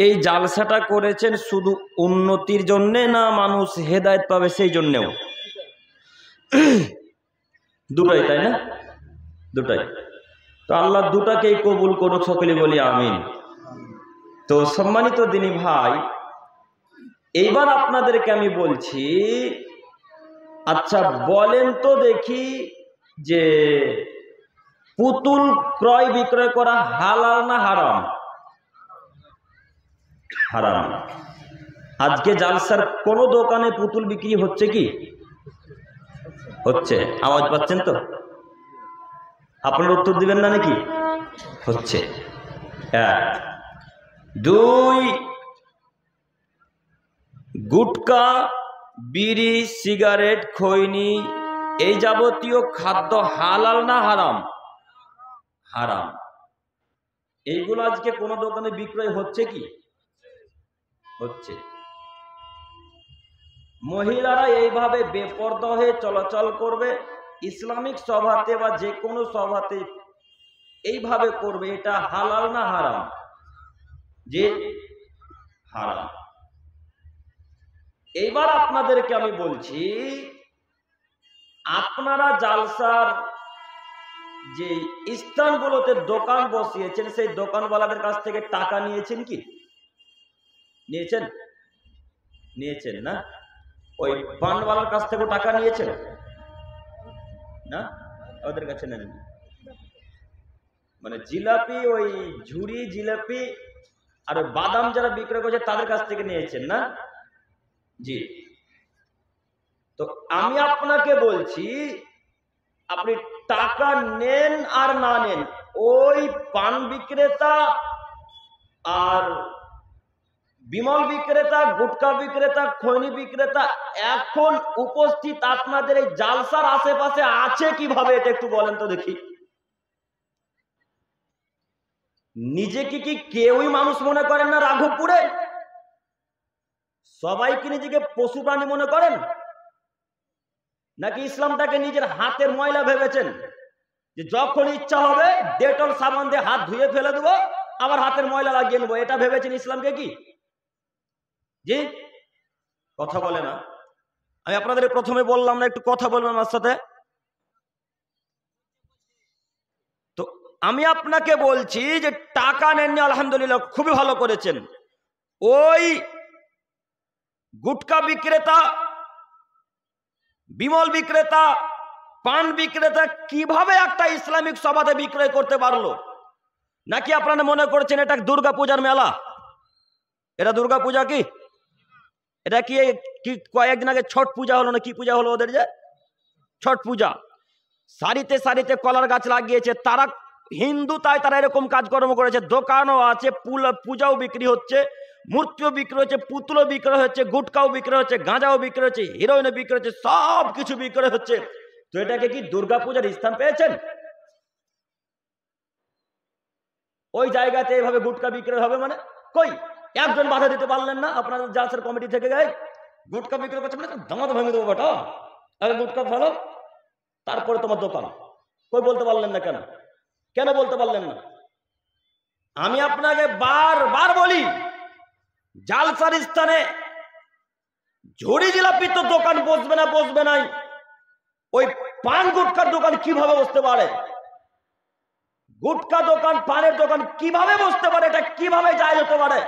এই জালসাটা করেছেন শুধু উন্নতির জন্যে না মানুষ হেদায়েত পাবে সেই জন্যেও? দুটাই, তাই না? দুটাই। তো আল্লাহ দুটাকেই কবুল করুক, সকলে বলি আমিন। তো সম্মানিত দিনী ভাই, এইবার আপনাদেরকে আমি বলছি, আচ্ছা বলেন তো দেখি যে পুতুল ক্রয় বিক্রয় করা হালাল না হারাম? হারাম। আজকে জালসার কোন দোকানে পুতুল বিক্রি হচ্ছে কি? হচ্ছে। আওয়াজ পাচ্ছেন তো? আপনারা উত্তর দিবেন না নাকি? হচ্ছে। এক। দুই, গুটকা, বিড়ি, সিগারেট, খৈনি এই যাবতীয় খাদ্য হালাল না হারাম? হারাম। এইগুলো আজকে কোন দোকানে বিক্রয় হচ্ছে কি? হচ্ছে। মহিলারা এইভাবে বেপরদা হয়ে চলাচল করবে, ইসলামিক সভাতে বা যে কোনো সভাতে এইভাবে করবে, এটা হালাল না হারাম? যে হারাম। এইবার আপনাদেরকে আমি বলছি, আপনারা জালসার যে স্থানগুলোতে দোকান বসিয়েছেন সেই দোকানওয়ালাদের কাছ থেকে টাকা নিয়েছেন কি? নিয়েছেন? নিয়েছেন না? ওই পানওয়ালার কাছ থেকে টাকা নিয়েছেন না? ওদের কাছে নেন? মানে জিলাপি, ওই ঝুড়ি জিলাপি আর বাদাম যারা বিক্রয় করছে তাদের কাছ থেকে নিয়েছেন না? জি। তো আমি আপনাকে বলছি, আপনি টাকা নেন আর না নেন, ওই পান বিক্রেতা আর বিমল বিক্রেতা, গুটকা বিক্রেতা, খৈনি বিক্রেতা এখন উপস্থিত আপনাদের এই জালসার আশেপাশে আছে কিভাবে, এটা একটু বলেন তো দেখি। নিজেকে কি কেউই মানুষ মনে করেন না রাঘবপুরে? সবাই কি নিজেকে পশু প্রাণী মনে করেন? নাকি ইসলামটাকে নিজের হাতের ময়লা ভেবেছেন, যে যখন ইচ্ছা হবে ডেটল সাবান দিয়ে হাত ধুয়ে ফেলে দেবো, আবার হাতের ময়লা লাগিয়ে নেবো, এটা ভেবেছেন ইসলামকে কি? জি, কথা বলে না। আমি আপনাদের প্রথমে বললাম না একটু কথা বলবেন আমার সাথে? তো আমি আপনাকে বলছি যে টাকা নেননি, আলহামদুলিল্লাহ, খুবই ভালো করেছেন। ওই গুটকা বিক্রেতা, বিমল বিক্রেতা, পান বিক্রেতা কিভাবে একটা ইসলামিক সভাতে বিক্রয় করতে পারলো? নাকি আপনারা মনে করছেন এটা দুর্গা পূজার মেলা? এটা দুর্গা পূজা কি? এটা কি কয়েকদিন আগে ছট পূজা হলো না? কি পূজা হলো ওদের, যে ছট পূজা। সারিতে সারিতে কলার গাছ লাগিয়েছে তারা, হিন্দু, তাই তারা এরকম কাজকর্ম করেছে। দোকানও আছে, পূজাও বিক্রি হচ্ছে, মূর্তিও বিক্রি হচ্ছে, পুতুলও বিক্রয় হচ্ছে, গুটকাও বিক্রয় হচ্ছে, গাঁজাও বিক্রি হচ্ছে, হিরোইনও বিক্রি হচ্ছে, সব কিছু বিক্রয় হচ্ছে। তো এটাকে কি দুর্গা পূজার স্থান পেয়েছেন? ওই জায়গাতে এইভাবে গুটকা বিক্রয় হবে মানে? কই একজন বাধা দিতে পারলেন না আপনাদের জালসার কমিটি থেকে? গায়ে গুটকা বিক্রয় করছে মানে দাঁত ভেঙে দেবো বেটা, আগে গুটকা ফেলো তারপরে তোমার দোকান। কই বলতে পারলেন না কেন? কেন বলতে পারলেন না? আমি আপনাকে বারবার বলি, জালসার স্থানে ঝুড়ি জিলাপি তো দোকান বসবে না, বসবে নাই, ওই পান গুটকার দোকান কিভাবে বসতে পারে? গুটকা দোকান, পানের দোকান কিভাবে বসতে পারে? এটা কিভাবে যায় হতে পারে?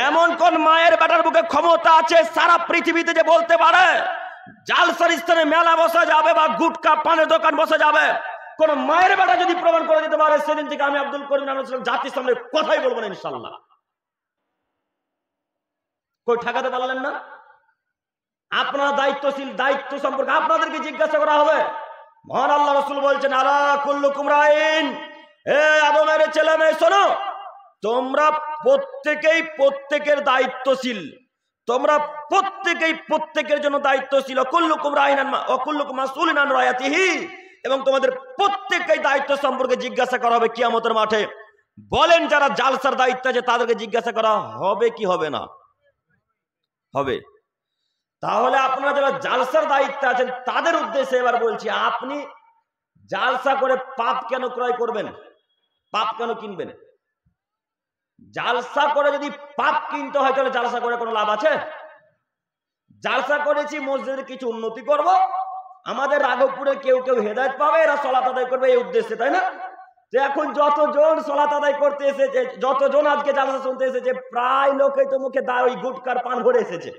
এমন কোন মায়ের বেটার বুকে ক্ষমতা আছে সারা পৃথিবীতে যে বলতে পারে জালসার স্থানে মেলা বসা যাবে বা গুটকা পানের দোকান বসা যাবে? কোন মায়ের বেটা যদি প্রমাণ করে দিতে পারে, সেদিন থেকে আমি আব্দুল করিম জাতির সামনে কথাই বলবো না ইনশাল্লাহ। কই ঠেকাতে পারলেন না? আপনারা দায়িত্বশীল, দায়িত্ব সম্পর্কে আপনাদেরকে জিজ্ঞাসা করা হবে। মহান আল্লাহ রাসূল বলছেন, আলা কুল্লুকুম রাইন, হে আদমের ছেলে মেয়ে শোনো, তোমরা প্রত্যেকেই প্রত্যেকের দায়িত্বশীল, তোমরা প্রত্যেকেই প্রত্যেকের জন্য দায়িত্বশীল। কুল্লুকুম রাইন ওয়া কুল্লুকুম মাসউলুন আন রায়াতিহি, এবং তোমাদের প্রত্যেককেই দায়িত্ব সম্পর্কে জিজ্ঞাসা করা হবে কিয়ামতের মাঠে। বলেন যারা জালসার দায়িত্ব আছে তাদেরকে জিজ্ঞাসা করা হবে কি হবে না? হবে। তাহলে আপনারা যারা জালসার দায়িত্বে আছেন তাদের উদ্দেশ্যে এবার বলছি, আপনি জালসা করে পাপ কেন ক্রয় করবেন? পাপ কেন কিনবেন? জালসা করে যদি পাপ কিনতে হয় তাহলে জালসা করে কোনো লাভ আছে? জালসা করেছি মসজিদের কিছু উন্নতি করব, আমাদের রাঘবপুরে কেউ কেউ হেদায়েত পাবে, এরা সালাত আদায় করবে এই উদ্দেশ্যে, তাই না? যে এখন যতজন সালাত আদায় করতে এসেছে, যতজন আজকে জালসা শুনতে এসেছে, প্রায় লোকই তো মুখে ওই গুটকার পান ভরে এসেছে,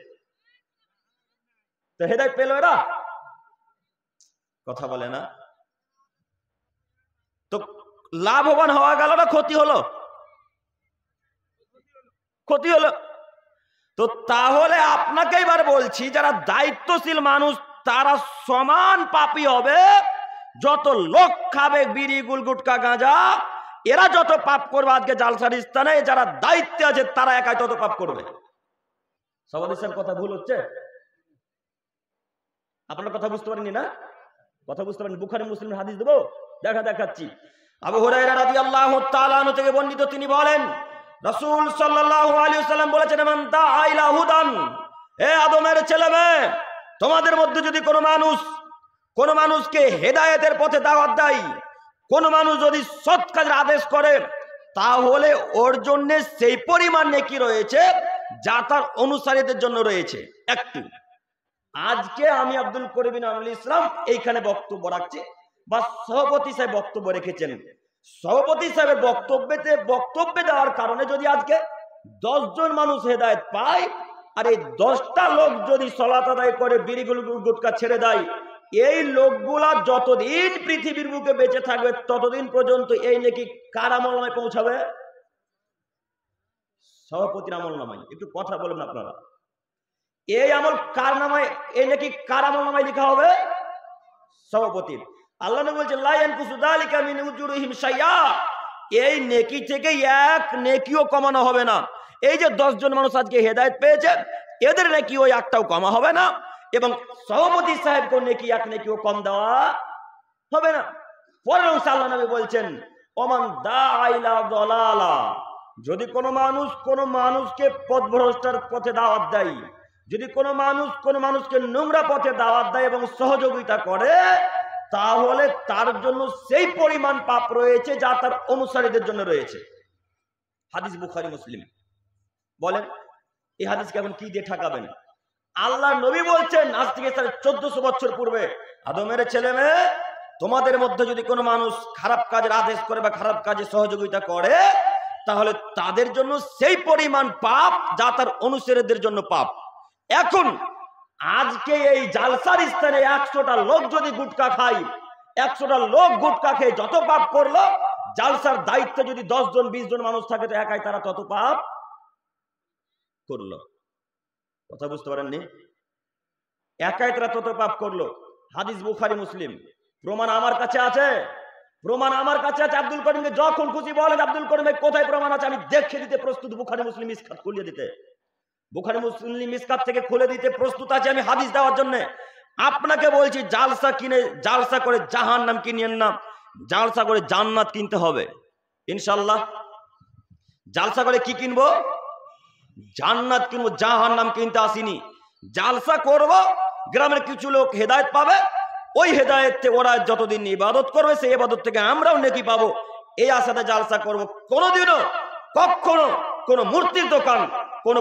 তো হেদায়েত পেল এরা? কথা বলে না। তো লাভবান হওয়া গেল না ক্ষতি হলো? ক্ষতি হলো। তো তাহলে আপনাকে এবার বলছি, যারা দায়িত্বশীল মানুষ তারা সমান পাপী হবে। যত লোক খাবে বিড়ি গুল গুটকা গাঁজা, এরা যত পাপ করবে আজকে জালসার স্থানে, যারা দায়িত্বে আছে তারা একাই তত পাপ করবে। সবাই কথা ভুল হচ্ছে? আপনার কথা বুঝতে পারেননি না? কথা বুঝতে পারেন? বুখারী মুসলিমের হাদিস দেবো, দেখাচ্ছি। আবু হুরায়রা রাদিয়াল্লাহু তাআলা আনহু থেকে বর্ণিত, তিনি বলেন রাসূল সাল্লাল্লাহু আলাইহি ওয়াসাল্লাম বলেছেন, মান দাআ ইলা হুদান, হে আদমের ছেলে মেয়ে, তোমাদের মধ্যে যদি কোনো মানুষকে হেদায়েতের পথে দাওয়াত দেয়, কোন মানুষ যদি সৎ কাজের আদেশ করে, তাহলে ওর জন্য সেই পরিমাণ নেকি রয়েছে যা তার অনুসারীদের জন্য রয়েছে। একটু আজকে আমি আব্দুল করিম আমিনুল ইসলাম এইখানে বক্তব্য রাখছি, বা সভাপতি সাহেব বক্তব্য রেখেছেন। সভাপতি সাহেবের বক্তব্যে দেওয়ার কারণে যদি আজকে 10 জন মানুষ হেদায়েত পায়, আর এই 10টা লোক যদি সালাত আদায় করে বিড়ি গুটকা ছেড়ে দেয়, এই লোকগুলা যতদিন পৃথিবীর বুকে বেঁচে থাকবে ততদিন পর্যন্ত এই নেকি কার আমলনামায় পৌঁছাবে? সভাপতির আমলনামায়। একটু কথা বলেন আপনারা, এই আমল কার নামায়, এই নেকি কার আমলনামায় লেখা হবে? সভাপতির। আল্লাহ নবী বলেছেন, লা ইয়ানকুসু যালিকা মিন উজুরিহিম শাইআ, এই নেকি থেকে এক নেকিও কমানো হবে না। এই যে 10 জন মানুষ আজকে হেদায়েত পেয়েছে, এদের নেকি ওই একটাও কমা হবে না, এবং সভাপতি সাহেবকে নেকি এক নেকিও কম দেওয়া হবে না। পরের অংশে আল্লাহ নবী বলছেন, ওমান দাআ ইলা দালালা, যদি কোনো মানুষকে পথভ্রষ্টার পথে দাওয়াত দেয়, যদি কোনো মানুষকে নোংরা পথে দাওয়াত দেয় এবং সহযোগিতা করে, তাহলে তার জন্য সেই পরিমাণ পাপ রয়েছে যা তার অনুসারীদের জন্য রয়েছে। হাদিস বুখারী মুসলিম। বলেন এই হাদিসকে এখন কি দিয়ে ঠকাবেন? আল্লাহ নবী বলছেন আজ থেকে 1400 বছর পূর্বে, আদমের ছেলে মেয়ে, তোমাদের মধ্যে যদি কোনো মানুষ খারাপ কাজের আদেশ করে বা খারাপ কাজে সহযোগিতা করে, তাহলে তাদের জন্য সেই পরিমাণ পাপ যা তার অনুসারীদের জন্য পাপ। এখন আজকে এই জালসার স্থানে 100টা লোক যদি গুটকা খায়, 100টা লোক গুটকা খেয়ে যত পাপ করলো, জালসার দায়িত্বে যদি 10 জন 20 জন মানুষ থাকে তো একাই তারা তত পাপ করলো। কথা বুঝতে পারেননি? একাই তারা তত পাপ করলো। হাদিস বুখারী মুসলিম। প্রমাণ আমার কাছে আছে, আব্দুল করিমকে যখন খুশি বলেন, আব্দুল করিম কোথায় প্রমাণ আছে আমি দেখিয়ে দিতে প্রস্তুত। বুখারী মুসলিম মিসকাত খুলে দিতে, বুখারী মুসলিম মিসকাত থেকে খুলে দিতে প্রস্তুত আছে আমি হাদিস দেওয়ার জন্য। আপনাকে বলছি, জালসা করে জাহান্নাম কিনিয়েন না, জালসা করে জান্নাত কিনতে হবে ইনশাআল্লাহ। জালসা করে কি কিনবো? জান্নাত কিনবো, জাহান্নাম কিনতে আসিনি। জালসা করব, গ্রামের কিছু লোক হেদায়েত পাবে, ওই হেদায়েতে ওরা যতদিন ইবাদত করবে সেই ইবাদত থেকে আমরাও নেকি পাবো, এই আশাতে জালসা করব। কোনোদিনও কখনো কোনো মূর্তির দোকান, কোন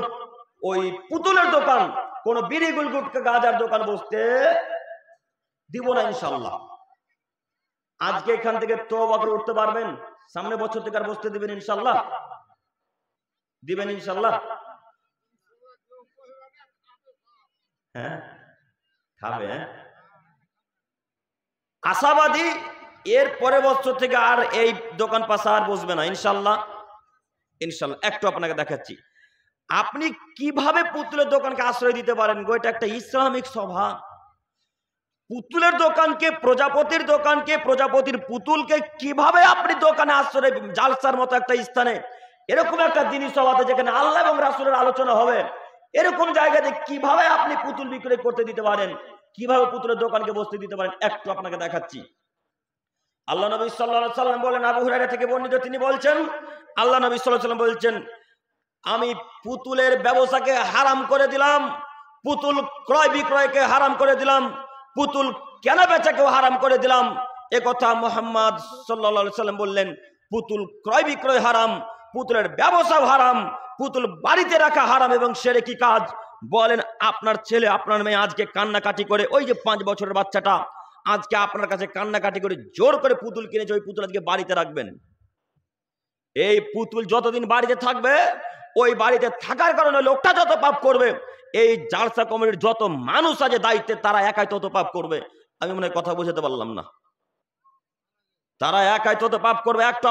ওই পুতুলের দোকান, কোন বিড়ি গুটকা গাঁজার দোকান বসতে দিব না ইনশাআল্লাহ। আজকে এখান থেকে তওবা করে উঠতে পারবেন, সামনে বছর থেকে আর বসতে দিবেন ইনশাআল্লাহ? দিবেন ইনশাআল্লাহ? হ্যাঁ খাবে, আশাবাদী এর পরের বছর থেকে আর এই দোকান পাশা আর বসবে না ইনশাআল্লাহ। একটু আপনাকে দেখাচ্ছি আপনি কিভাবে পুতুলের দোকানকে আশ্রয় দিতে পারেন গো। এটা একটা ইসলামিক সভা। পুতুলের দোকানকে, প্রজাপতির দোকানকে, প্রজাপতির পুতুলকে কিভাবে আপনি দোকানে আশ্রয়, জালসার মতো একটা স্থানে, এরকম একটা জিনিস সভাতে যেখানে আল্লাহ এবং রাসূলের আলোচনা হবে, এরকম জায়গাতে কিভাবে আপনি পুতুল বিক্রয় করতে দিতে পারেন, কিভাবে পুতুলের দোকানকে বসতে দিতে পারেন, একটু আপনাকে দেখাচ্ছি। আল্লাহ নবী সাল্লাল্লাহু আলাইহি ওয়াসাল্লাম বলেন, আবু হুরায়রা থেকে বর্ণিত, তিনি বলছেন আল্লাহ নবী সাল্লাল্লাহু আলাইহি ওয়াসাল্লাম বলছেন, আমি পুতুলের ব্যবসাকে হারাম করে দিলাম, পুতুল ক্রয় বিক্রয়কে হারাম করে দিলাম, পুতুল কেনা বেচাকেও হারাম করে দিলাম। এ কথা মুহাম্মদ সাল্লাল্লাহু আলাইহি ওয়াসাল্লাম বললেন। পুতুল ক্রয় বিক্রয় হারাম, পুতুলের ব্যবসাও হারাম, পুতুল বাড়িতে রাখা হারাম এবং শিরকি কাজ। বলেন আপনার ছেলে আপনার মেয়ে আজকে কান্নাকাটি করে, ওই যে 5 বছরের বাচ্চাটা আজকে আপনার কাছে কান্নাকাটি করে জোর করে পুতুল কিনেছে, ওই পুতুল আজকে বাড়িতে রাখবেন। এই পুতুল যতদিন বাড়িতে থাকবে, ওই বাড়িতে থাকার কারণে লোকটা যত পাপ করবে, এই জালসা কমিটির যত মানুষ আছে দায়িত্বে তারা একাই তত পাপ করবে। আমি মনে হয় কথা বুঝাতে পারলাম না। তারা একাই তত পাপ করবে। একটা